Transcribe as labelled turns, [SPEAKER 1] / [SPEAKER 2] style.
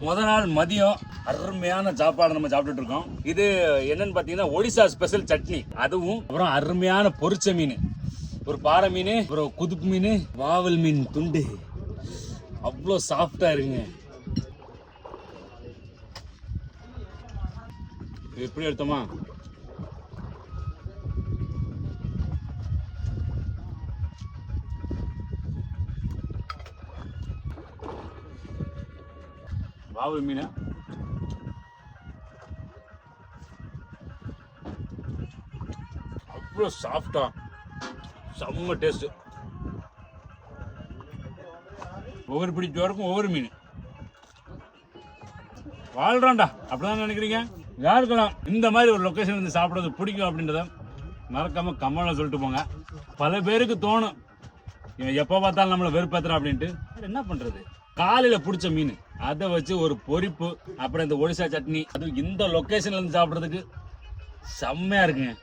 [SPEAKER 1] முத நாள் மதியம் அருமையான சாப்பாடு நம்ம சாப்பிட்டுட்டு இருக்கோம். இது என்னன்னு பாத்தீங்கன்னா ஒடிசா ஸ்பெஷல் சட்னி, அதுவும் அப்புறம் அருமையான பொரிச்ச மீன், ஒரு பாறை மீன், அப்புறம் குதுப்பு மீன், வாவல் மீன் துண்டு, அவ்வளோ சாஃப்டா இருக்குங்க. எப்படி எடுத்தோமா? வாவல் மீன் அவ்வளோ சாஃப்டா, செம்ம டேஸ்ட். ஒவ்வொரு பிடிச்சவருக்கும் ஒவ்வொரு மீன் வாழ்றான்டா, அப்படிதான் நினைக்கிறீங்க? யாருக்கெல்லாம் இந்த மாதிரி ஒரு லொக்கேஷன் வந்து சாப்பிட்றது பிடிக்கும் அப்படின்றத மறக்காம கமெண்ட்ல சொல்லிட்டு போங்க. பல பேருக்கு தோணும் இவன் எப்போ பார்த்தாலும் நம்மளை வெறுப்பேத்துறான் அப்படின்ட்டு. என்ன பண்றது, காலையில பிடிச்ச மீன் அதை வச்சு ஒரு பொரிப்பு, அப்புறம் இந்த ஒடிசா சட்னி, அதுவும் இந்த லொக்கேஷன்ல இருந்து சாப்பிட்றதுக்கு செம்மையா இருக்குங்க.